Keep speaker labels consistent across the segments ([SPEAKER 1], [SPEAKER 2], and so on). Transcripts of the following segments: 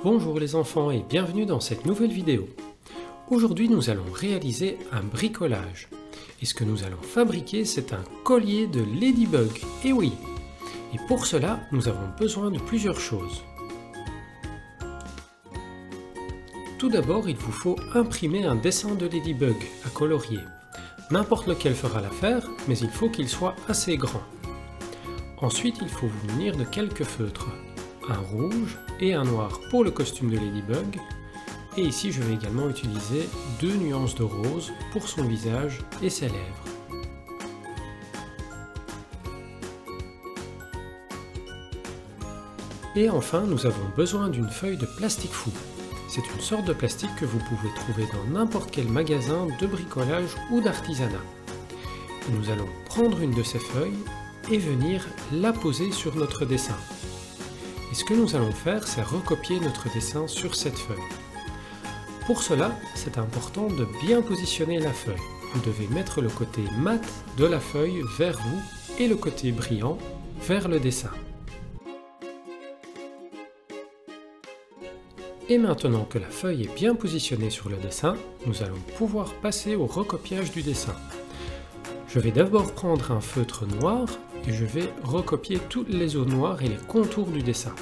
[SPEAKER 1] Bonjour les enfants et bienvenue dans cette nouvelle vidéo. Aujourd'hui nous allons réaliser un bricolage. Et ce que nous allons fabriquer, c'est un collier de Ladybug. Et oui! Et pour cela, nous avons besoin de plusieurs choses. Tout d'abord, il vous faut imprimer un dessin de Ladybug à colorier. N'importe lequel fera l'affaire, mais il faut qu'il soit assez grand. Ensuite, il faut vous munir de quelques feutres. Un rouge et un noir pour le costume de Ladybug. Et ici, je vais également utiliser 2 nuances de rose pour son visage et ses lèvres. Et enfin, nous avons besoin d'une feuille de plastique fou. C'est une sorte de plastique que vous pouvez trouver dans n'importe quel magasin de bricolage ou d'artisanat. Nous allons prendre une de ces feuilles et venir la poser sur notre dessin. Et ce que nous allons faire, c'est recopier notre dessin sur cette feuille. Pour cela, c'est important de bien positionner la feuille. Vous devez mettre le côté mat de la feuille vers vous et le côté brillant vers le dessin. Et maintenant que la feuille est bien positionnée sur le dessin, nous allons pouvoir passer au recopiage du dessin. Je vais d'abord prendre un feutre noir et je vais recopier toutes les zones noires et les contours du dessin.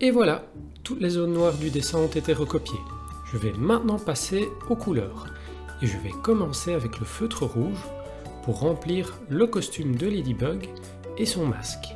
[SPEAKER 1] Et voilà, toutes les zones noires du dessin ont été recopiées. Je vais maintenant passer aux couleurs. Et je vais commencer avec le feutre rouge pour remplir le costume de Ladybug et son masque.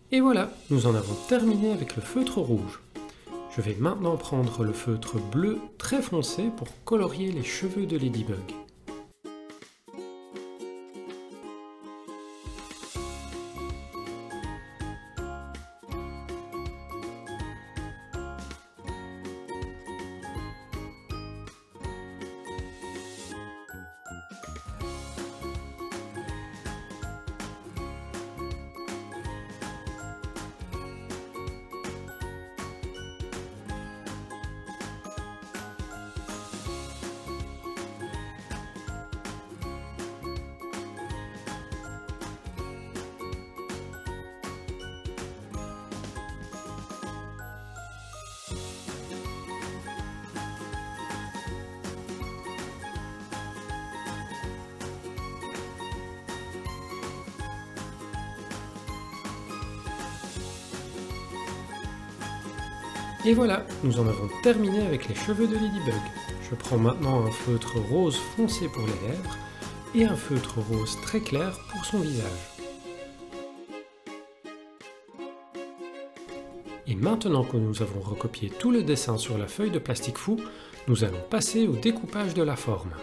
[SPEAKER 1] Et voilà, nous en avons terminé avec le feutre rouge. Je vais maintenant prendre le feutre bleu très foncé pour colorier les cheveux de Ladybug. Et voilà, nous en avons terminé avec les cheveux de Ladybug. Je prends maintenant un feutre rose foncé pour les lèvres et un feutre rose très clair pour son visage. Et maintenant que nous avons recopié tout le dessin sur la feuille de plastique fou, nous allons passer au découpage de la forme.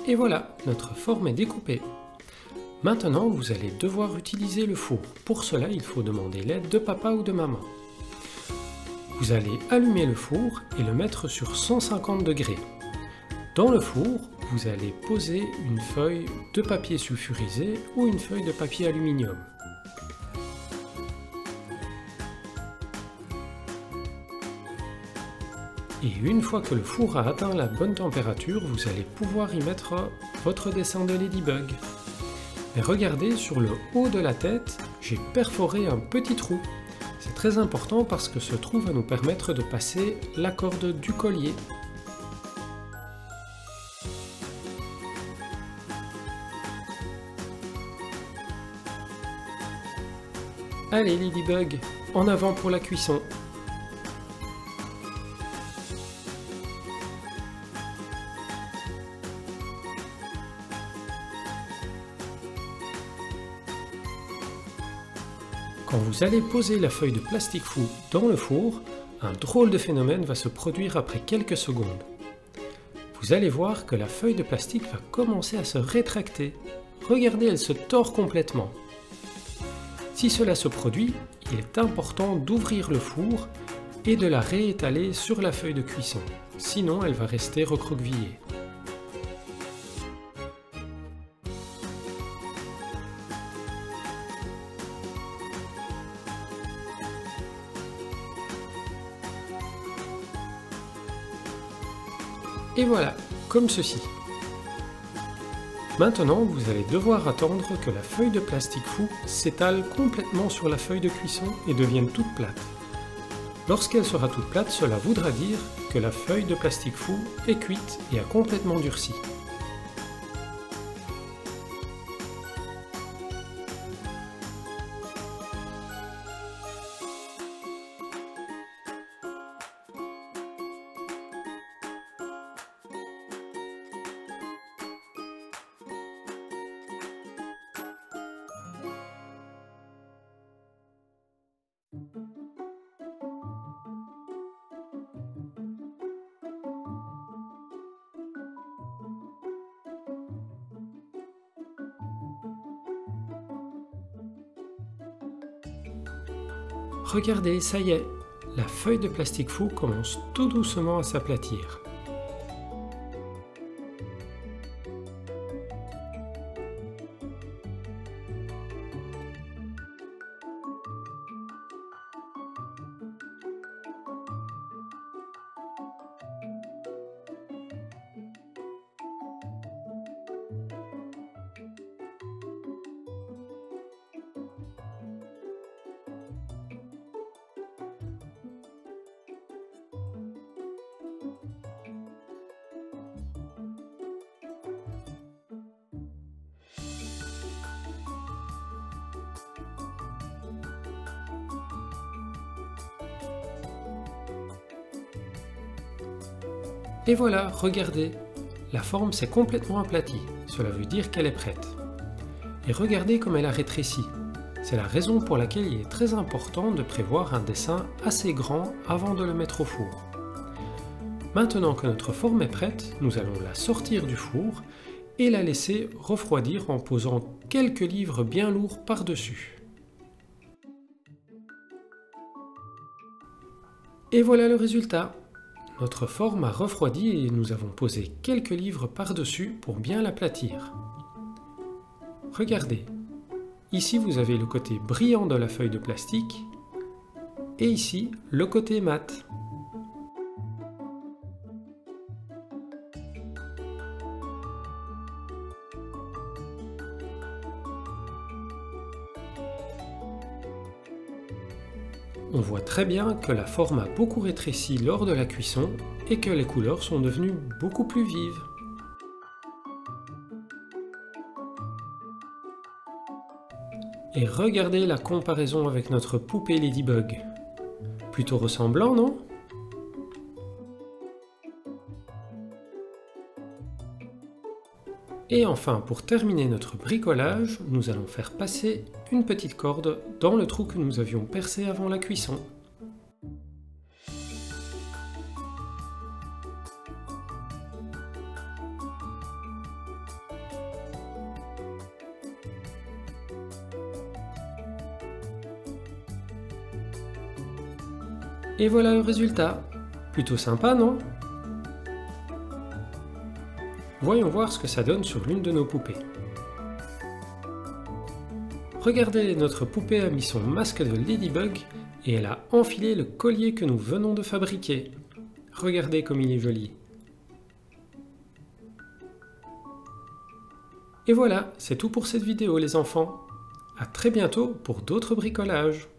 [SPEAKER 1] Et voilà, notre forme est découpée. Maintenant, vous allez devoir utiliser le four. Pour cela, il faut demander l'aide de papa ou de maman. Vous allez allumer le four et le mettre sur 150 degrés. Dans le four, vous allez poser une feuille de papier sulfurisé ou une feuille de papier aluminium. Et une fois que le four a atteint la bonne température, vous allez pouvoir y mettre votre dessin de Ladybug. Mais regardez, sur le haut de la tête, j'ai perforé un petit trou. C'est très important parce que ce trou va nous permettre de passer la corde du collier. Allez Ladybug, en avant pour la cuisson. Quand vous allez poser la feuille de plastique fou dans le four, un drôle de phénomène va se produire après quelques secondes. Vous allez voir que la feuille de plastique va commencer à se rétracter. Regardez, elle se tord complètement. Si cela se produit, il est important d'ouvrir le four et de la réétaler sur la feuille de cuisson. Sinon, elle va rester recroquevillée. Et voilà, comme ceci. Maintenant, vous allez devoir attendre que la feuille de plastique fou s'étale complètement sur la feuille de cuisson et devienne toute plate. Lorsqu'elle sera toute plate, cela voudra dire que la feuille de plastique fou est cuite et a complètement durci. Regardez, ça y est, la feuille de plastique fou commence tout doucement à s'aplatir. Et voilà, regardez, la forme s'est complètement aplatie, cela veut dire qu'elle est prête. Et regardez comme elle a rétréci, c'est la raison pour laquelle il est très important de prévoir un dessin assez grand avant de le mettre au four. Maintenant que notre forme est prête, nous allons la sortir du four et la laisser refroidir en posant quelques livres bien lourds par-dessus. Et voilà le résultat. Notre forme a refroidi et nous avons posé quelques livres par-dessus pour bien l'aplatir. Regardez, ici vous avez le côté brillant de la feuille de plastique et ici le côté mat. On voit très bien que la forme a beaucoup rétréci lors de la cuisson et que les couleurs sont devenues beaucoup plus vives. Et regardez la comparaison avec notre poupée Ladybug. Plutôt ressemblant, non ? Et enfin, pour terminer notre bricolage, nous allons faire passer une petite corde dans le trou que nous avions percé avant la cuisson. Et voilà le résultat. Plutôt sympa, non ? Voyons voir ce que ça donne sur l'une de nos poupées. Regardez, notre poupée a mis son masque de Ladybug et elle a enfilé le collier que nous venons de fabriquer. Regardez comme il est joli. Et voilà, c'est tout pour cette vidéo les enfants. À très bientôt pour d'autres bricolages.